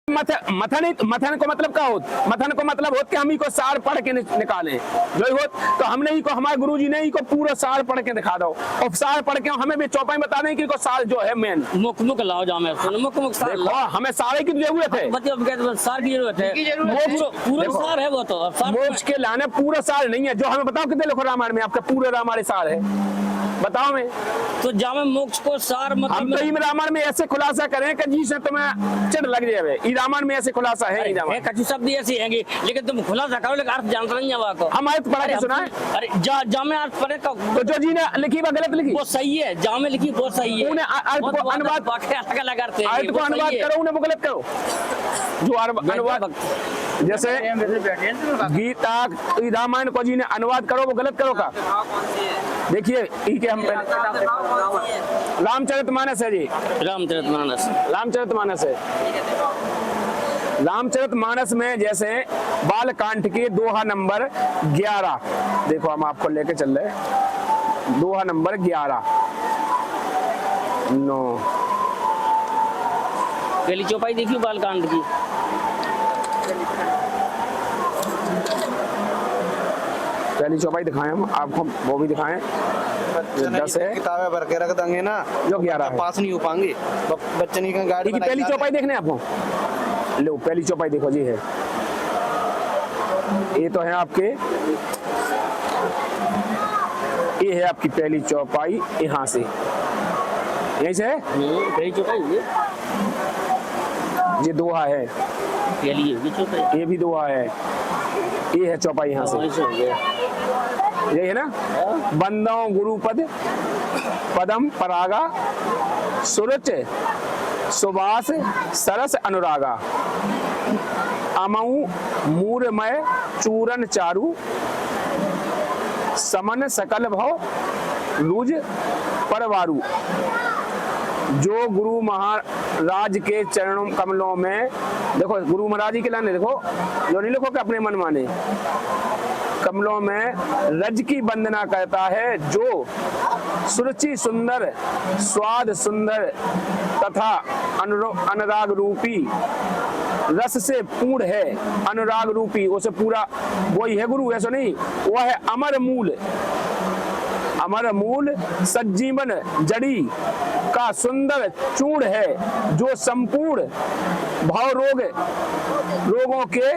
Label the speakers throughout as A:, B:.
A: मथन को मतलब क्या होता? मथन को मतलब होता कि हम ही को सार पढ़ के निकालें जो होत, तो हमने ही को हमारे गुरुजी ने ही को पूरा सार पढ़ के दिखा दो, और सार पढ़ के हमें भी चौपाई बता दें कि को सार जो है मेन
B: मुख लाओ जामे मुख सार
A: देखो, हमें सारे की जरूरत है,
B: मतलब सार की जरूरत है, पूरा सार है वो तो।
A: मोक्ष के लाने पूरा सार नहीं है। जो हमें बताओ कितने लिखो रामायण में, आपका पूरे रामायण सार है बताओ में,
B: तो जामे मोक्ष को सार मतलब
A: हम तो ही रामायण में ऐसे खुलासा करें कि जी से तुम्हें चिढ़ लग जाए। रामायण में ऐसे खुलासा है,
B: कछु शब्द ऐसे हैं लेकिन तुम खुलासा करो, लेकिन अर्थ जानते नहीं है को।
A: हम आयत पढ़ा के सुना है।
B: अरे जामे अर्थ पढ़े तो
A: जो जी ने लिखी वो गलत लिखी,
B: वो सही है, जामे लिखी वो सही है,
A: उन्हें अर्थ को अनुवाद
B: अलग करते हैं,
A: अर्थ को अनुवाद करो, उन्हें वो गलत करो। जो अनुवाद जैसे गीता रामायण को जी ने अनुवाद करो वो गलत करो का। देखिए ठीक है, हम रामचरितमानस है जी, रामचरितमानस है। रामचरितमानस में जैसे बालकांड के दोहा नंबर 11, देखो हम आपको लेके चल रहे, दोहा नंबर 11 नो
B: पहली चौपाई देखियो बालकांड की,
A: पहली चौपाई दिखाएं हम आपको, वो भी दिखाएं। 10 है,
C: किताबें भर के रख देंगे ना
A: जो 11 है,
C: पास नहीं हो पाएंगे बच्चे नहीं का गाड़ी
A: की पहली चौपाई देखने आपको। लो पहली चौपाई देखो जी, है ये तो है आपके, ये है आपकी पहली चौपाई, यहाँ से यहीं से है
B: पहली चौपाई,
A: ये दोहा है, ये भी दोहा है, ये है चौपाई यहाँ से, ये है ना। बंदों गुरुपद पदम परागा सुरुच सुबास सरस अनुरागा, अमऊ मूरमय चूरन चारु, समन सकल भव रुज परवारू। जो गुरु महाराज के चरणों कमलों में, देखो गुरु महाराज जी के लाने देखो, जो नहीं लिखो कि अपने मन माने, कमलों में रज की वंदना करता है, जो सुरुचि सुंदर स्वाद सुंदर तथा अनुराग रूपी रस से पूर्ण है। अनुराग रूपी उसे पूरा वही है गुरु, ऐसा नहीं, वह है अमर मूल, अमर मूल सज्जीवन जड़ी का सुंदर चूर्ण है, जो संपूर्ण भाव रोगों के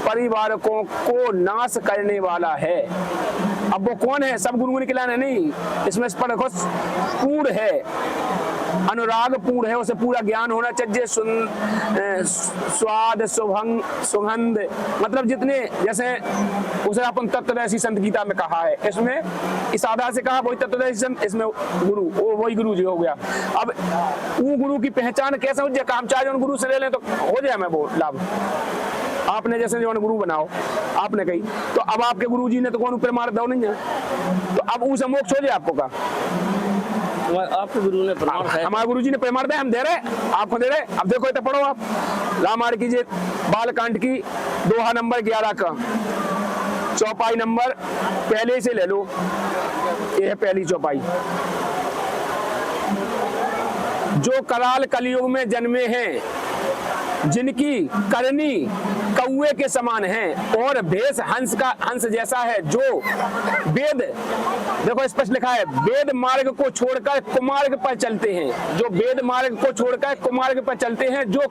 A: परिवारकों को नाश करने वाला है। अब वो कौन है? सब गुरु निकलाने नहीं, इसमें इस पर देखो पूर्ण है, अनुराग पूर्ण है, उसे पूरा ज्ञान होना चाहिए, स्वाद सुगंध, मतलब जितने जैसे उसे अपन तत्वदर्शी संत गीता में कहा है, इसमें इस आधार से कहा वही तत्वदर्शी संत, इसमें गुरु वही गुरु जी हो गया। अब वो गुरु की पहचान कैसे हो जाए, काम चाहे गुरु से ले लें तो हो जाए, मैं वो लाभ आपने जैसे जो गुरु बनाओ आपने कही, तो अब आपके गुरु जी ने तो कौन प्रमाण दो नहीं है, तो अब उसे मोक्ष हो जाए आपको का,
B: आपके गुरु ने प्रमाण है,
A: हमारे गुरु जी ने प्रमाण दे, हम दे रहे, आपको दे रहे। अब देखो तो पढ़ो आप रामायण कीजिए, बालकांड की दोहा नंबर 11 का चौपाई नंबर पहले से ले लो, ये है पहली चौपाई। जो कराल कलयुग में जन्मे हैं, जिनकी करनी कौवे के समान है और भेष हंस जैसा है, जो वेद देखो स्पष्ट लिखा है, वेद मार्ग को छोड़कर कुमार्ग पर चलते हैं, जो वेद मार्ग को छोड़कर कुमार्ग पर चलते हैं, जो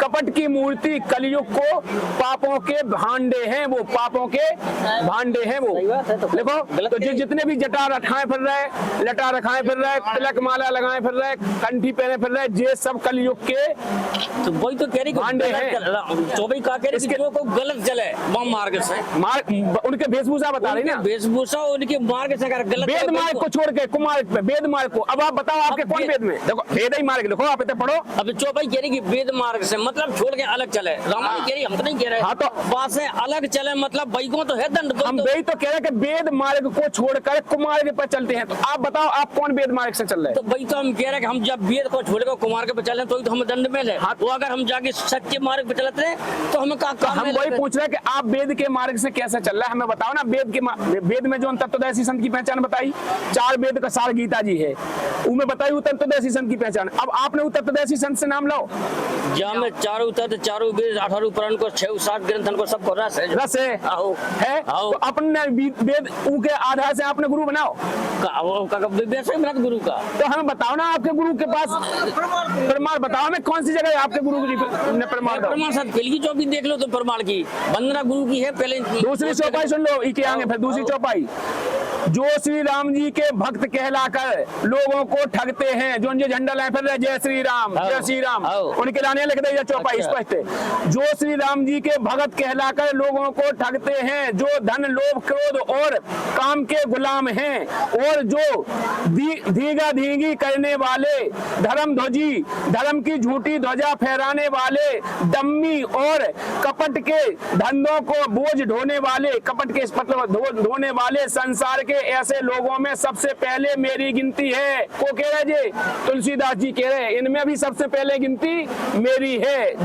A: कपट की मूर्ति कलयुग को पापों के भांडे हैं, वो पापों के भांडे हैं वो। देखो तो जितने भी जटा रखाए फिर रहे, लटा रखाए फिर रहे, तिलक माला लगाए फिर रहे, कंठी पहने फिर रहे, ये सब कलयुग के
B: तो वही तो कह रही
A: भांडे हैं।
B: चौबई का कह रही जो को गलत चले मार्ग से,
A: उनके वेशभूषा बता रही ना,
B: वेशभूषा उनके मार्ग से अगर गलत,
A: वेद मार्ग को छोड़ के कुमार्ग पे, वेद मार्ग को। अब आप बताओ आपके कौन वेद में, देखो वेद ही मार्ग लिखो आप, इतने पढ़ो।
B: अब चौपाई कह रही कि वेद मार्ग से मतलब छोड़ के अलग चले, रामायण कह रही हम तो नहीं कह रहे,
A: हाँ, तो
B: बात से अलग चले मतलब वही को तो है दंड,
A: हम वही तो कह रहे हैं कि वेद मार्ग को छोड़कर कुमार्ग पर चलते हैं, तो आप बताओ आप कौन वेद मार्ग से चल रहे हैं?
B: तो वही तो हम कह रहे हैं कि हम जब वेद को छोड़कर कुमार्ग पे चले तो हम दंड में ले।
A: हाँ,
B: तो अगर हम जाके सच्चे मार्ग पे चलते हैं तो हमें का काम
A: हम
B: में
A: वही
B: लगे?
A: पूछ रहे हैं कि आप वेद के मार्ग से कैसे चल रहा है, हमें बताओ ना। वेद में जो तत्वदर्शी संत की पहचान बताई, 4 वेद का सार गीता जी है, उनमें बताई वो तत्वदर्शी संत की पहचान। अब आपने वो तत्वदर्शी संत से नाम लाओ।
B: जहाँ में चारों तत्व, चारों वेद, 18 पुराण को, 6-7 ग्रंथन को, सबको रस है।
A: रस है,
B: आओ
A: है
B: आओ।
A: तो अपने वेद के आधार से आपने गुरु बनाओ।
B: गुरु का
A: तो हमें बताओ ना, आपके गुरु के पास प्रमाण बताओ हमें, कौन सी जगह है आपके गुरु ने प्रमाण दो।
B: प्रमाण साहब पहले की चौपाई देख लो तो प्रमाण की वंदना गुरु की है। पहले
A: दूसरी चौपाई सुन लो, इके आगे फिर दूसरी चौपाई। जो श्री राम जी के भक्त कहलाकर लोगों को ठगते हैं, जो झंडा लाए फिर रहे जय श्री राम जय श्री राम, उनके लाने लिख दे चौपाई स्पष्ट है। जो श्री राम जी के भक्त कहलाकर लोगों को ठगते हैं, जो धन लोभ क्रोध और काम के गुलाम हैं, और जो धीगा धीगी करने वाले, धर्म ध्वजी, धर्म की झूठी ध्वजा फहराने वाले, दम्मी और कपट के धंधों को बोझ ढोने वाले, कपट के मतलब ढोने वाले संसार के ऐसे लोगों में सबसे पहले मेरी गिनती है। को कह रहे जी? तुलसीदास जी कह रहे, इनमें भी सबसे पहले गिनती मेरी है।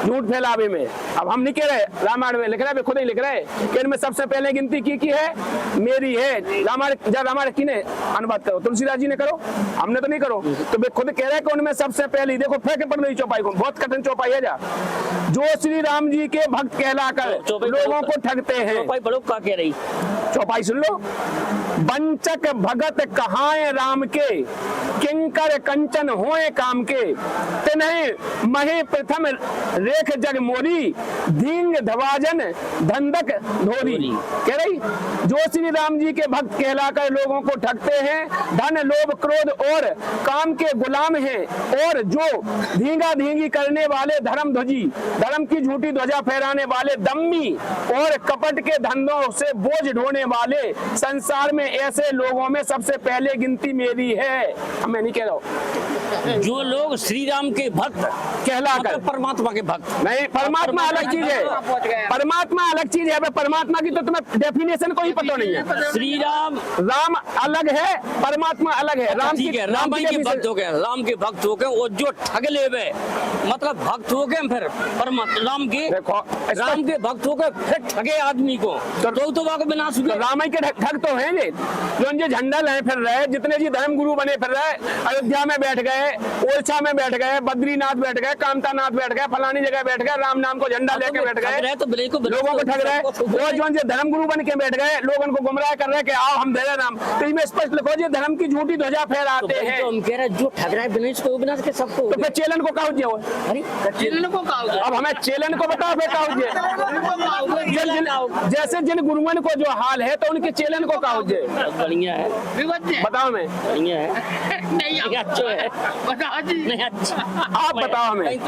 A: झूठ फैलावे में, अब हम नहीं कह रहे, रामायण में लिख रहे, खुद ही लिख रहे कि इनमें सबसे पहले गिनती की है मेरी है। रामायण की ने अनुवाद करो, तुलसीदास जी ने करो, हमने तो नहीं करो। तो वे खुद कह रहे हैं कि उनमें सबसे पहली, देखो फेंक पड़ रही चौपाई को, बहुत कठिन चौपाई है। जा जो श्री राम जी के भक्त कहलाकर लोगों को ठगते हैं।
B: चौपाई पढ़ो, क्या कह रही?
A: चौपाई सुन लो। वंचक भगत कहाए राम के, किंकर कंचन होए काम के, तिन्हें महे प्रथम रेख जग मोरी, धींग धवाजन धंधक धोरी। कह रही जो श्री राम जी के भक्त कहलाकर लोगों को ठगते हैं, धन लोभ क्रोध और काम के गुलाम हैं, और जो धींगा धींगी करने वाले, धर्म ध्वजी, धर्म की झूठी ध्वजा फहराने वाले, दम्मी और कपट के धंधों से बोझ ढोने वाले, संसार में ऐसे लोगों में सबसे पहले गिनती मेरी है। मैं नहीं कह रहा हूँ।
B: जो लोग श्री राम के भक्त
A: कहलाकर,
B: परमात्मा के भक्त
A: नहीं, परमात्मा अलग चीज है, परमात्मा अलग चीज है। परमात्मा की तो तुम्हें डेफिनेशन को ही पता नहीं है।
B: श्री राम
A: अलग है, परमात्मा अलग है। राम
B: ठीक है, राम के भक्त हो गए, राम के भक्त हो गए, और जो ठग ले वे, मतलब भक्त हो गए, फिर परमात्मा राम के भक्त हो गए, फिर ठगे आदमी को, तो वाक विनाश हुए।
A: राम के ठग तो हैं जो झंडा लाए फिर रहे, जितने जी धर्म गुरु बने फिर रहे, अयोध्या में बैठ गए, ओरछा में बैठ गए, बद्रीनाथ बैठ गए, कामतानाथ बैठ गए, फलानी जगह बैठ गए, राम नाम को झंडा लेके बैठ गए, लोगों को ठग रहे। और जो धर्म गुरु बन के बैठ गए, लोग उनको गुमराह कर रहे कि आओ हम दे रहे नाम। तो इसमें स्पष्ट लिखो जी धर्म की झूठी ध्वजा फहराते हैं।
B: हम कह रहे हैं जो ठग रहा है विनाश को, विनाश के सबको।
A: तो फिर चेलन को कहो जी,
B: अरे चेलन को कहो,
A: अब हमें चेलन को बताओ फिर कहो जी। जैसे जिन गुरुओं को जो हाल है, तो उनके चेलन को कहो जी।
B: बढ़िया है,
A: बताओ मैं,
B: बढ़िया है, नहीं अच्छा है, नहीं अच्छा,
A: आप बताओ हमें,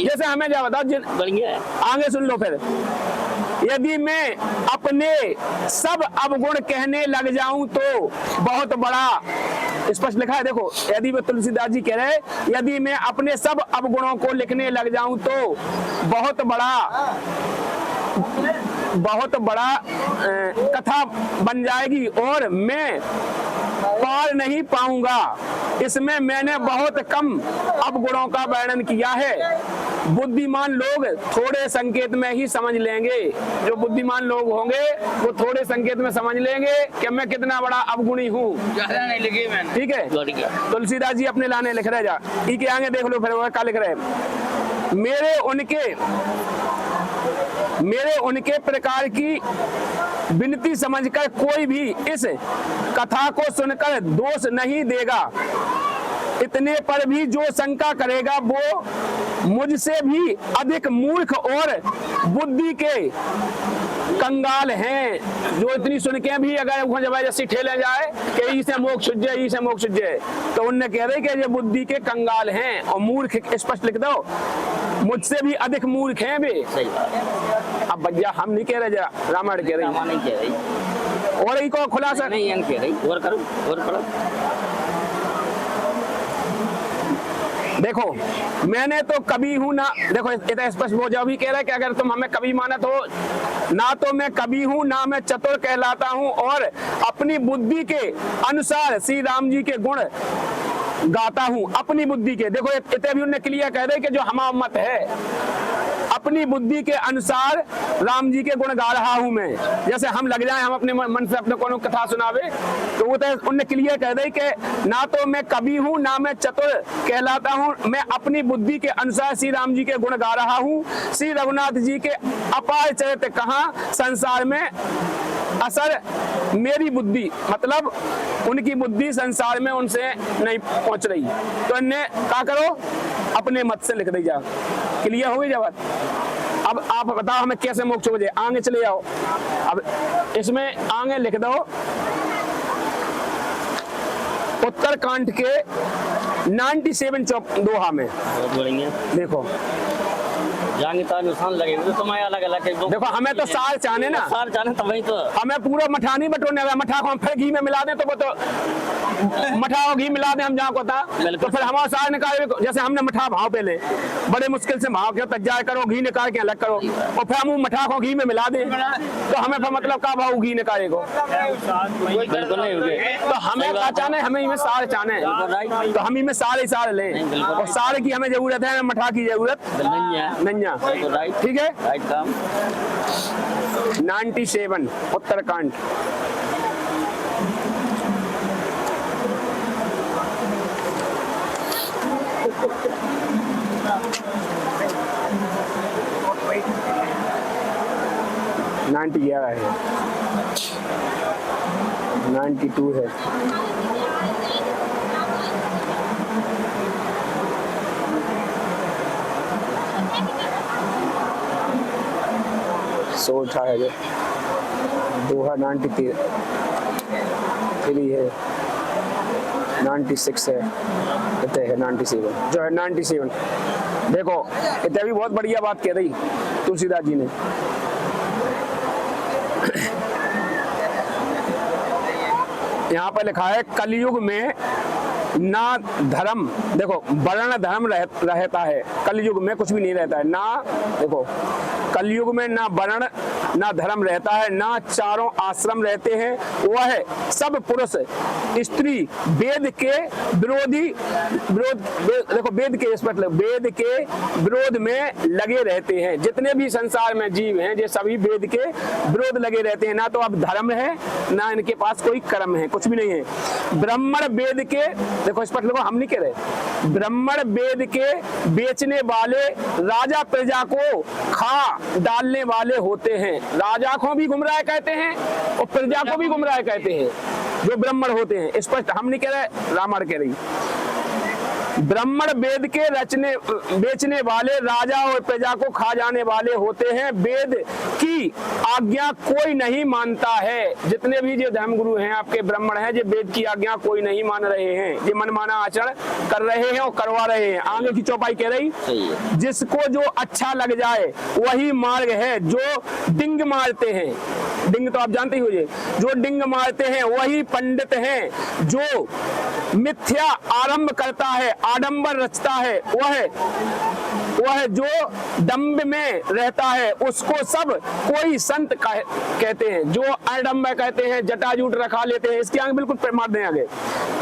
A: जैसे हमें क्या बताओ जिन,
B: बढ़िया है।
A: आगे सुन लो फिर। यदि मैं अपने सब अवगुण कहने लग जाऊं तो बहुत बड़ा, स्पष्ट लिखा है देखो, यदि मैं, तुलसीदास जी कह रहे हैं, यदि मैं अपने सब अवगुणों को लिखने लग जाऊं तो बहुत बड़ा कथा बन जाएगी और मैं पार नहीं पाऊंगा। इसमें मैंने बहुत कम अवगुणों का वर्णन किया है। बुद्धिमान लोग थोड़े संकेत में ही समझ लेंगे, जो बुद्धिमान लोग होंगे वो थोड़े संकेत में समझ लेंगे कि मैं कितना बड़ा अवगुणी हूँ। ठीक है, तुलसीदास जी अपने लाने लिख रहे, जा ठीक है, आगे देख लो फिर वो क्या लिख रहे। मेरे उनके प्रकार की विनती समझकर कोई भी इस कथा को सुनकर दोष नहीं देगा। इतने पर भी जो शंका करेगा वो मुझसे भी अधिक मूर्ख और बुद्धि के कंगाल हैं। जो इतनी सुन के भी अगर जबरदस्ती ठेले जाए कि ई से मोक्ष जाए, ई से मोक्ष जाए, तो उनने कह रहे कि ये बुद्धि के कंगाल हैं और मूर्ख, स्पष्ट लिख दो, मुझसे भी अधिक मूर्ख हैं वे। अब भैया हम नहीं कह रहे, जरा रामायण कह रही, और एक को खुलासा
B: नहीं कह रही, और करो, और पढ़ो।
A: देखो मैंने तो कभी हूं ना, देखो इतना स्पष्ट वो जब भी कह रहा है कि अगर तुम हमें कभी माना तो ना, तो मैं कभी हूं ना मैं चतुर कहलाता हूं, और अपनी बुद्धि के अनुसार श्री राम जी के गुण गाता हूं, अपनी बुद्धि के। देखो इतने भी उन्होंने क्लियर कह रहे कि जो हमारा मत है, अपनी बुद्धि के अनुसार राम जी के गुण गा रहा हूं मैं। जैसे हम लग जाए, हम अपने मन से अपने को कथा सुनावे, तो वो तो उनने क्लियर कह दी कि ना तो मैं कवि हूं ना मैं चतुर कहलाता हूं, मैं अपनी बुद्धि के अनुसार श्री राम जी के गुण गा रहा हूं। श्री रघुनाथ जी के अपार चरित्र कहाँ संसार में असर मेरी बुद्धि, मतलब उनकी बुद्धि संसार में उनसे नहीं पहुंच रही, तो इन्हें क्या करो अपने मत से लिख दी जा। क्लियर हो गई जब? अब आप बताओ हमें कैसे मोक्ष हो जाए, आगे चले जाओ। अब इसमें आगे लिख दो उत्तरकांड के 97 दोहा में।
B: बहुत बढ़िया।
A: देखो
B: जाएंगे तो निशान लगेंगे तो तुम्हारे अलग अलग
A: देखो, हमें तो सार चाहने ना,
B: सार जाने तो वही तो
A: हमें पूरा मठा नहीं बटोरने वाला। मठा को हम फिर घी में मिला दें तो वो तो मठा और घी मिला दें हम जहाँ को था, तो फिर हमारा सार निकाले। जैसे हमने मठा भाव पहले बड़े मुश्किल से भाव के तैयार करो, घी निकाल के अलग करो, और फिर हम मठा को घी में मिला दें तो हमें फिर मतलब का भाव घी निकालेगा।
B: बिल्कुल नहीं होंगे।
A: तो हमें क्या चाहने, हमें इनमें सार चाहने, तो हम इनमें सारे सार लें, और सारे की हमें जरूरत है, मठा की जरूरत नहीं है। ठीक है। 97 उत्तरकांड। नाइन्टी 11 है, 92 है। सोचा है जो दोहा 93 है, 96 है, इतने है 97 जो है 97। देखो इतने भी बहुत बढ़िया बात कह रही तुलसीदास जी ने। यहाँ पर लिखा है कलयुग में ना धर्म, देखो वर्ण धर्म रहता है, कलयुग में कुछ भी नहीं रहता है ना। देखो कलयुग में ना वर्ण ना धर्म रहता है, ना चारों आश्रम रहते हैं, वह सब पुरुष स्त्री वेद के देखो वेद के इस मतलब वेद के विरोध में लगे रहते हैं। जितने भी संसार में जीव हैं ये सभी वेद के विरोध लगे रहते हैं, ना तो अब धर्म है ना इनके पास कोई कर्म है, कुछ भी नहीं है। ब्राह्मण वेद के, देखो इस पर लोगों हम नहीं कह रहे, ब्राह्मण वेद के बेचने वाले राजा प्रजा को खा डालने वाले होते हैं। राजा को भी गुमराह कहते हैं और प्रजा को भी गुमराह कहते हैं जो ब्राह्मण होते हैं। स्पष्ट हम नहीं कह रहे, रामायण कह रही। ब्राह्मण वेद के बेचने वाले राजा और प्रजा को खा जाने वाले होते हैं। वेद की आज्ञा कोई नहीं मानता है। जितने भी जो धर्मगुरु हैं आपके ब्राह्मण हैं, जो वेद की आज्ञा कोई नहीं मान रहे हैं, ये मनमाना आचरण कर रहे हैं और करवा रहे हैं। आगे की चौपाई कह रही, जिसको जो अच्छा लग जाए वही मार्ग है। जो डिंग मारते हैं, डिंग तो आप जानते ही हो, जो डिंग मारते हैं वही पंडित हैं। जो मिथ्या आरंभ करता है, आडंबर रचता है, वह जो दंभ में रहता है उसको सब कोई संत कहते हैं। जो आडंबर कहते हैं, जटाजूट रखा लेते हैं, इसके आगे बिल्कुल प्रमाण दें आगे।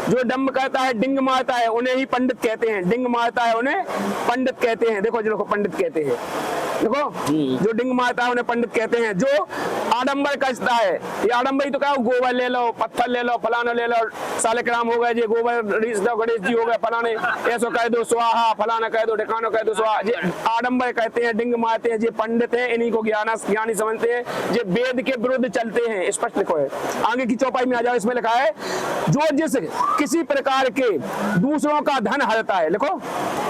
A: जो डंब करता है, डिंग मारता है, उन्हें ही पंडित कहते हैं। डिंग मारता है उन्हें पंडित कहते हैं। देखो जो पंडित कहते हैं, देखो जो डिंग मारता है उन्हें पंडित कहते हैं। जो आडंबर करता है, ये आडंबर ही तो क्या, गोबर ले लो, पत्थर ले लो, फलाना ले लो, साले कराम हो गए, जे गोबर गणेश जी हो गए, फलाने ऐसो कह दो स्वाहा, फलाना कह दो, ढिकानो कह दो स्वाहा। ये आडंबर कहते हैं, डिंग मारते हैं, ये पंडित हैं, इन्हीं को ज्ञानी समझते हैं, ये वेद के विरुद्ध चलते हैं। स्पष्ट लिखो है। आगे की चौपाई में आ जाओ, इसमें लिखा है जो जिस किसी प्रकार के दूसरों का धन हरता है, लिखो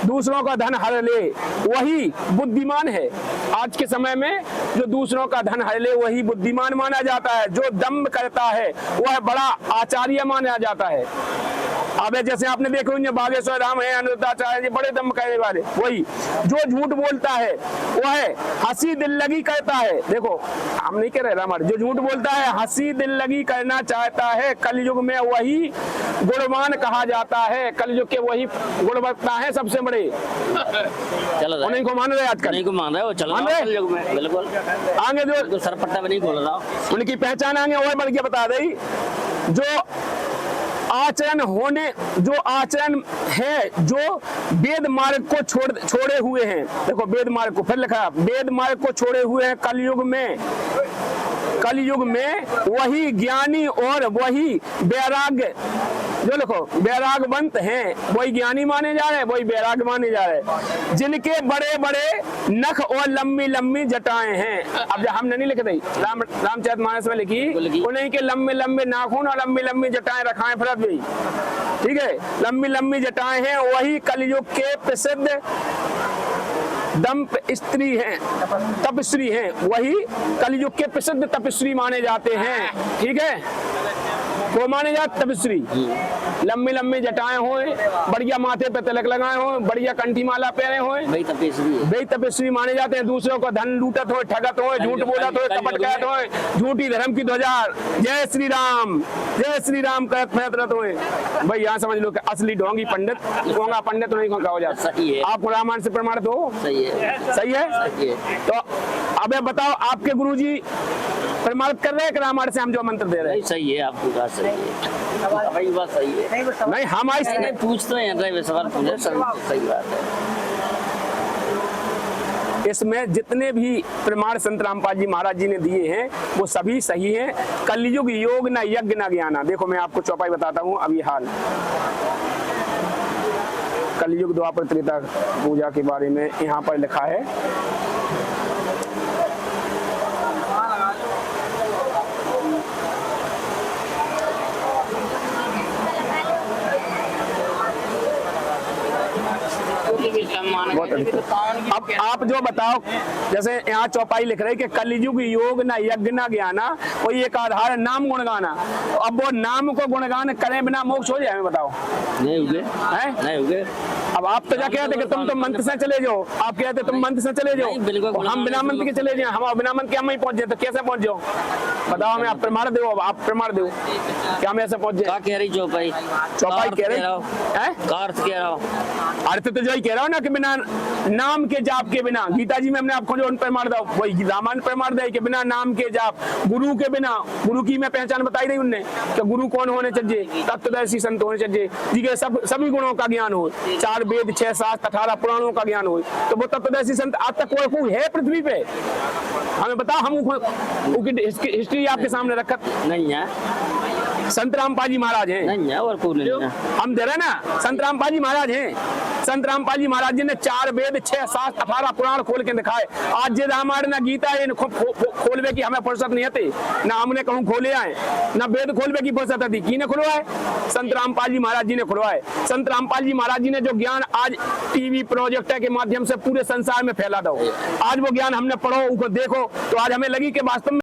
A: दूसरों का धन हर ले वही बुद्धिमान है। आज के समय में जो दूसरों का धन हर ले वही बुद्धिमान माना जाता है। जो दंभ करता है वह बड़ा आचार्य माना जाता है। अब जैसे आपने देखो बागेश्वर राम है, अनिरुद्धाचार्य जी बड़े दम कहने वाले, वही जो झूठ बोलता है वह हंसी दिल लगी करता है। देखो हम नहीं कह रहे रामायण, जो झूठ बोलता है हंसी दिल लगी करना चाहता है, कलयुग में वही गुणवान कहा जाता है। कलयुग के वही गुणवत्ता है सबसे बड़े।
B: चलो
A: उन्हीं को मान रहे आजकल,
B: नहीं को मान रहे हो, चलो कलयुग में बिल्कुल
A: आगे जो
B: सरपट्टा में नहीं खोल रहा,
A: उनकी पहचान आगे और बढ़ के बता दी। जो जो आचरण है जो वेद मार्ग को छोड़े हुए हैं। देखो वेद मार्ग को फिर लिखा, वेद मार्ग को छोड़े हुए हैं कलयुग में वही ज्ञानी और वही वैराग्य, जो लिखो वैरागवंत हैं, वही ज्ञानी माने जा रहे हैं, वही वैराग्य माने जा रहे हैं, जिनके बड़े बड़े नख और लंबी लंबी जटाएं हैं। अब हम नहीं लिख रही, रामचरितमानस में लिखी, उन्हीं के लंबे लंबे नाखून और लंबी लंबी जटाएं रखाएं फरत भी, ठीक है, लंबी लंबी जटाएं हैं, वही कलयुग के प्रसिद्ध दंप स्त्री हैं, तपस्वी हैं, वही कलयुग के प्रसिद्ध तपस्वी माने जाते हैं, ठीक है। वो माने जाते तपस्वी, लंबी लंबी जटाएं हों, बढ़िया माथे पे तिलक लगाए हों, बढ़िया कंठी माला पहने हों, वही तपस्वी माने जाते हैं। दूसरों को धन लूटत हो, ठगत हो, झूठ बोलत हो, कपट कहत हो, झूठी धर्म की ध्वजा जय श्री राम कहत फैतरत हो। भाई यहाँ समझ लो कि असली ढोंगी पंडित गोंगा पंडित नहीं कहा हो जाता। आपको रामायण से प्रमाणित हो? सही है। तो अब बताओ आपके गुरुजी प्रमाणित कर रहे हैं कि रामायण से हम जो मंत्र दे रहे हैं?
B: सही है, आपकी बात सही है, भाई बात सही है।
A: नहीं हम
B: नहीं पूछते हैं, सवाल पूछे, सही बात है।
A: इसमें जितने भी प्रमाण संत रामपाल जी महाराज जी ने दिए हैं वो सभी सही हैं। कलयुग योग न यज्ञ न ज्ञाना। देखो मैं आपको चौपाई बताता हूँ अभी हाल, कलयुग द्वापर त्रेता पूजा के बारे में यहाँ पर लिखा है। अब आप जो बताओ, जैसे यहाँ चौपाई लिख रहे कि कलयुग योग न यज्ञ न ज्ञाना, कोई एक आधार है नाम गुण गाना। अब वो नाम को गुणगान करें बिना मोक्ष हो जाए? हमें बताओ।
B: नहीं हुए।
A: अब आप तो क्या कहते कि तुम मंत्र से चले जाओ, आप कहते तुम मंत्र से चले जाओ, हम बिना मंत्र के चले जाए, हम बिना मंत्र के हम ही पहुंच जाए, तो कैसे पहुंच जाओ? बताओ हमें, आप प्रमाण दो, आप प्रमाण दो क्या हम ऐसे पहुंच जाए?
B: क्या कह रही चौपाई
A: कह रहे अर्थ तो जो ही कह रहा हूँ ना कि बिना नाम के जाप के बिना, गीता जी में हमने आपको जो प्रमाण दिया वही रामायण प्रमाण दिया कि बिना नाम के जाप, गुरु के बिना, गुरु की मैं पहचान बताई रही उनने कि गुरु कौन होने चाहिए, तत्वदर्शी संत होने चाहिए, जी के सभी गुणों का ज्ञान हो, 4 वेद 6 शास्त्र 18 पुराणों का ज्ञान हो, तो वो तत्वदर्शी संत आज तक कोई है पृथ्वी पे? हमें बताओ, हम हिस्ट्री आपके सामने रखा
B: नहीं है।
A: संत रामपाल जी महाराज हैं,
B: नहीं है और कोई नहीं है।
A: हम दे रहे ना, संत रामपाल जी महाराज हैं। संत रामपाल जी महाराज जी ने 4 वेद 6 शास्त्र 18 पुराण खोल के दिखाए। आज जे रामायण ना गीता है खोलवे की हमें फुर्सत नहीं आती, ना हमने कहूँ खोले आए, ना वेद खोलवे की फुर्सत आती। किने खुलवाए? संत रामपाल जी महाराज जी ने खुलवाए। संत रामपाल जी महाराज जी ने जो ज्ञान आज टीवी प्रोजेक्टर के माध्यम से पूरे संसार में फैला दो, आज वो ज्ञान हमने पढ़ो, उनको देखो, तो आज हमें लगी कि वास्तव में